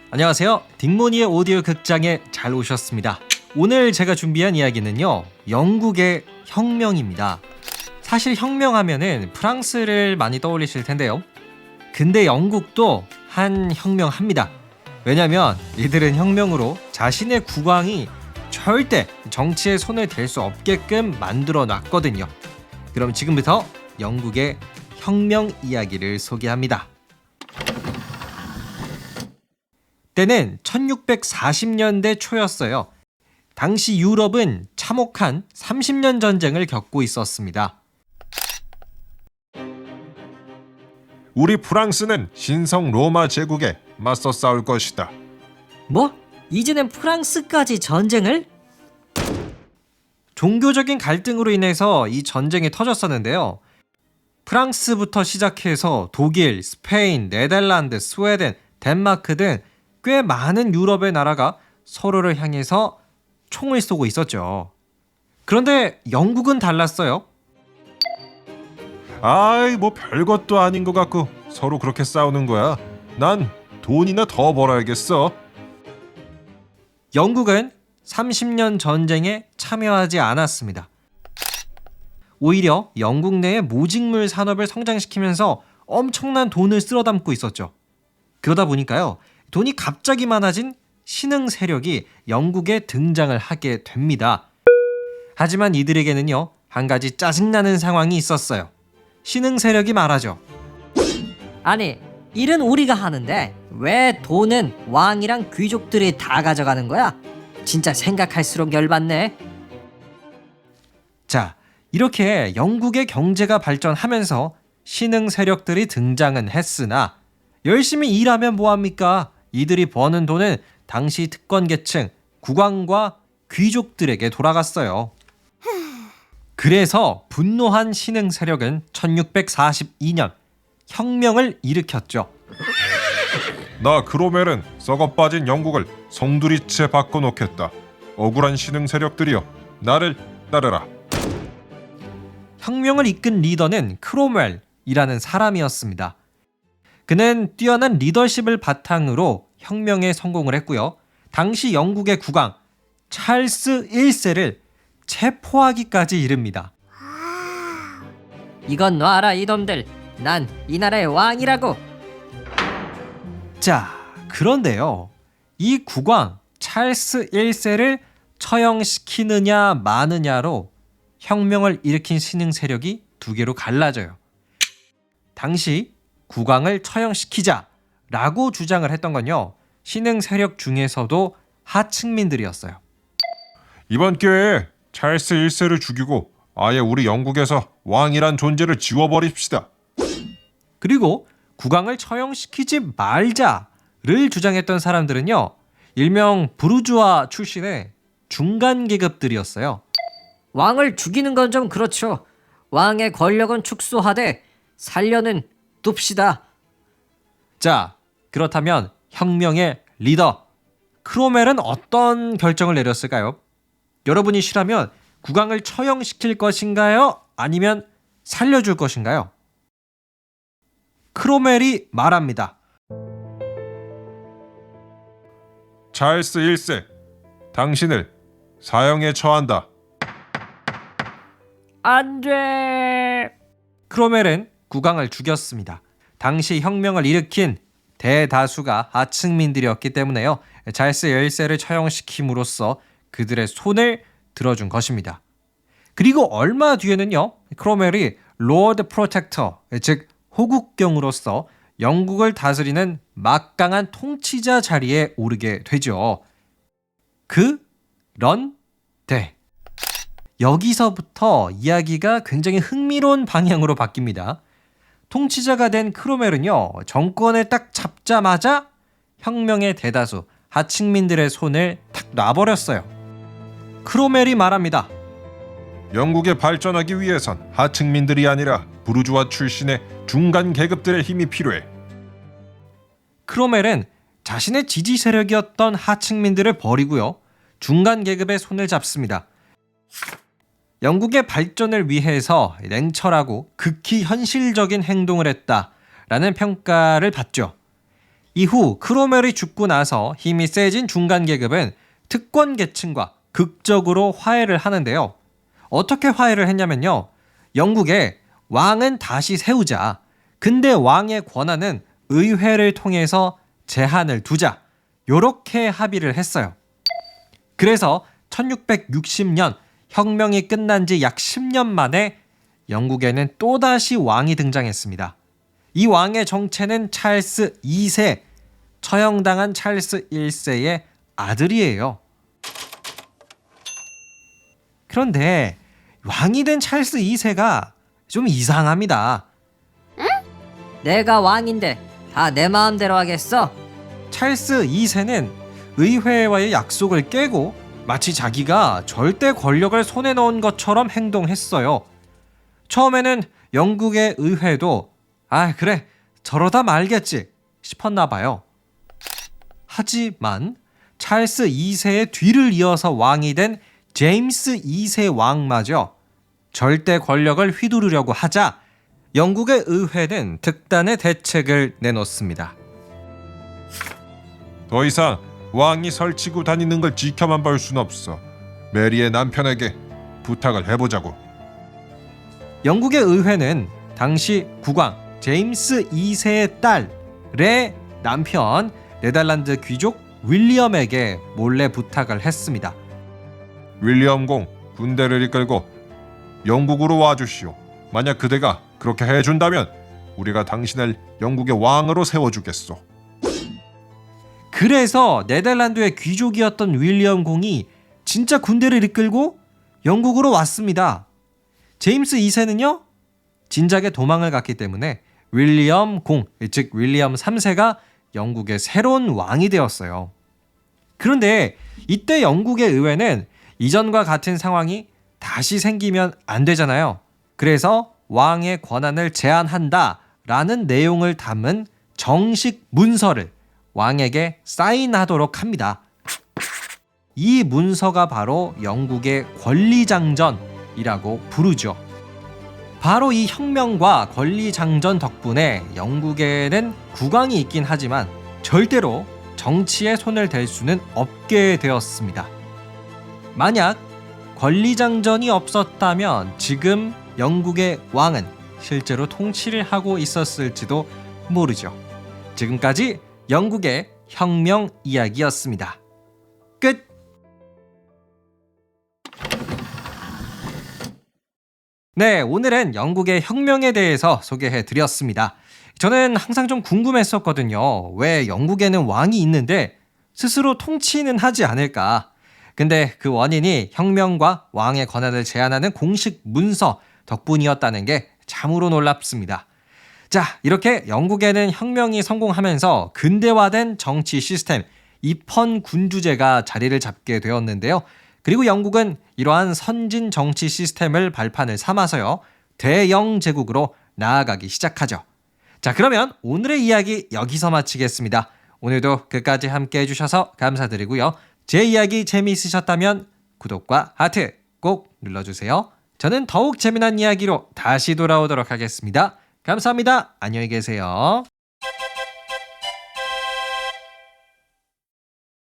안녕하세요. 딩모니의 오디오 극장에 잘 오셨습니다. 오늘 제가 준비한 이야기는요, 영국의 혁명입니다. 사실 혁명하면은 프랑스를 많이 떠올리실 텐데요. 근데 영국도 한 혁명합니다. 왜냐면 이들은 혁명으로 자신의 국왕이 절대 정치에 손을 댈 수 없게끔 만들어 놨거든요. 그럼 지금부터 영국의 혁명 이야기를 소개합니다. 때는 1640년대 초였어요. 당시 유럽은 참혹한 30년 전쟁을 겪고 있었습니다. 우리 프랑스는 신성 로마 제국에 맞서 싸울 것이다. 뭐? 이제는 프랑스까지 전쟁을? 종교적인 갈등으로 인해서 이 전쟁이 터졌었는데요. 프랑스부터 시작해서 독일, 스페인, 네덜란드, 스웨덴, 덴마크 등 꽤 많은 유럽의 나라가 서로를 향해서 총을 쏘고 있었죠. 그런데 영국은 달랐어요. 아이 뭐 별것도 아닌 것 같고 서로 그렇게 싸우는 거야. 난 돈이나 더 벌어야겠어. 영국은 30년 전쟁에 참여하지 않았습니다. 오히려 영국 내의 모직물 산업을 성장시키면서 엄청난 돈을 쓸어담고 있었죠. 그러다 보니까요, 돈이 갑자기 많아진 신흥 세력이 영국에 등장을 하게 됩니다. 하지만 이들에게는요, 한 가지 짜증나는 상황이 있었어요. 신흥 세력이 말하죠. 아니, 일은 우리가 하는데 왜 돈은 왕이랑 귀족들이 다 가져가는 거야? 진짜 생각할수록 열받네. 자, 이렇게 영국의 경제가 발전하면서 신흥 세력들이 등장은 했으나 열심히 일하면 뭐합니까? 이들이 버는 돈은 당시 특권계층, 국왕과 귀족들에게 돌아갔어요. 그래서 분노한 신흥 세력은 1642년 혁명을 일으켰죠. 나 크로멜은 썩어빠진 영국을 송두리째 바꿔놓겠다. 억울한 신흥 세력들이여 나를 따르라. 혁명을 이끈 리더는 크롬웰이라는 사람이었습니다. 그는 뛰어난 리더십을 바탕으로 혁명에 성공을 했고요. 당시 영국의 국왕 찰스 1세를 체포하기까지 이릅니다. 이건 놔라 이놈들. 난 이 나라의 왕이라고. 자, 그런데요, 이 국왕 찰스 1세를 처형시키느냐 마느냐로 혁명을 일으킨 신흥 세력이 두 개로 갈라져요. 당시 국왕을 처형시키자라고 주장을 했던 건요, 신흥 세력 중에서도 하층민들이었어요. 이번 기회에 찰스 1세를 죽이고 아예 우리 영국에서 왕이란 존재를 지워버립시다. 그리고 국왕을 처형시키지 말자를 주장했던 사람들은요, 일명 부르주아 출신의 중간 계급들이었어요. 왕을 죽이는 건 좀 그렇죠. 왕의 권력은 축소하되 살려는 둡시다. 자, 그렇다면 혁명의 리더 크로멜은 어떤 결정을 내렸을까요? 여러분이 시라면 국왕을 처형시킬 것인가요? 아니면 살려줄 것인가요? 크로멜이 말합니다. 찰스 1세, 당신을 사형에 처한다. 안 돼. 크로멜은 국왕을 죽였습니다. 당시 혁명을 일으킨 대다수가 하층민들이었기 때문에요, 찰스 1세를 처형시킴으로써 그들의 손을 들어준 것입니다. 그리고 얼마 뒤에는요, 크로멜이 로드 프로텍터, 즉 호국경으로서 영국을 다스리는 막강한 통치자 자리에 오르게 되죠. 그런데 여기서부터 이야기가 굉장히 흥미로운 방향으로 바뀝니다. 통치자가 된 크로멜은요, 정권을 딱 잡자마자 혁명의 대다수 하층민들의 손을 탁 놔버렸어요. 크로멜이 말합니다. 영국에 발전하기 위해선 하층민들이 아니라 부르주아 출신의 중간 계급들의 힘이 필요해. 크로멜은 자신의 지지 세력이었던 하층민들을 버리고요, 중간 계급의 손을 잡습니다. 영국의 발전을 위해서 냉철하고 극히 현실적인 행동을 했다라는 평가를 받죠. 이후 크로멜이 죽고 나서 힘이 세진 중간 계급은 특권 계층과 극적으로 화해를 하는데요. 어떻게 화해를 했냐면요. 영국에 왕은 다시 세우자. 근데 왕의 권한은 의회를 통해서 제한을 두자. 요렇게 합의를 했어요. 그래서 1660년 혁명이 끝난 지 약 10년 만에 영국에는 또다시 왕이 등장했습니다. 이 왕의 정체는 찰스 2세, 처형당한 찰스 1세의 아들이에요. 그런데 왕이 된 찰스 2세가 좀 이상합니다. 내가 왕인데 다 내 마음대로 하겠어? 찰스 2세는 의회와의 약속을 깨고 마치 자기가 절대 권력을 손에 넣은 것처럼 행동했어요. 처음에는 영국의 의회도 그래 저러다 말겠지 싶었나 봐요. 하지만 찰스 2세의 뒤를 이어서 왕이 된 제임스 2세 왕마저 절대 권력을 휘두르려고 하자 영국의 의회는 특단의 대책을 내놓습니다. 더 이상 왕이 설치고 다니는 걸 지켜만 볼 순 없어. 메리의 남편에게 부탁을 해보자고. 영국의 의회는 당시 국왕 제임스 2세의 딸의 남편 네덜란드 귀족 윌리엄에게 몰래 부탁을 했습니다. 윌리엄 공 군대를 이끌고 영국으로 와주시오. 만약 그대가 그렇게 해준다면 우리가 당신을 영국의 왕으로 세워주겠소. 그래서 네덜란드의 귀족이었던 윌리엄 공이 진짜 군대를 이끌고 영국으로 왔습니다. 제임스 2세는요 진작에 도망을 갔기 때문에 윌리엄 공, 즉 윌리엄 3세가 영국의 새로운 왕이 되었어요. 그런데 이때 영국의 의회는 이전과 같은 상황이 다시 생기면 안 되잖아요. 그래서 왕의 권한을 제한한다라는 내용을 담은 정식 문서를 왕에게 사인하도록 합니다. 이 문서가 바로 영국의 권리장전이라고 부르죠. 바로 이 혁명과 권리장전 덕분에 영국에는 국왕이 있긴 하지만 절대로 정치에 손을 댈 수는 없게 되었습니다. 만약 권리장전이 없었다면 지금 영국의 왕은 실제로 통치를 하고 있었을지도 모르죠. 지금까지 영국의 혁명 이야기였습니다. 끝! 네, 오늘은 영국의 혁명에 대해서 소개해 드렸습니다. 저는 항상 좀 궁금했었거든요. 왜 영국에는 왕이 있는데 스스로 통치는 하지 않을까? 근데 그 원인이 혁명과 왕의 권한을 제한하는 공식 문서 덕분이었다는 게 참으로 놀랍습니다. 자, 이렇게 영국에는 혁명이 성공하면서 근대화된 정치 시스템, 입헌군주제가 자리를 잡게 되었는데요. 그리고 영국은 이러한 선진 정치 시스템을 발판을 삼아서요. 대영 제국으로 나아가기 시작하죠. 자, 그러면 오늘의 이야기 여기서 마치겠습니다. 오늘도 끝까지 함께 해주셔서 감사드리고요. 제 이야기 재미있으셨다면 구독과 하트 꼭 눌러주세요. 저는 더욱 재미난 이야기로 다시 돌아오도록 하겠습니다. 감사합니다. 안녕히 계세요.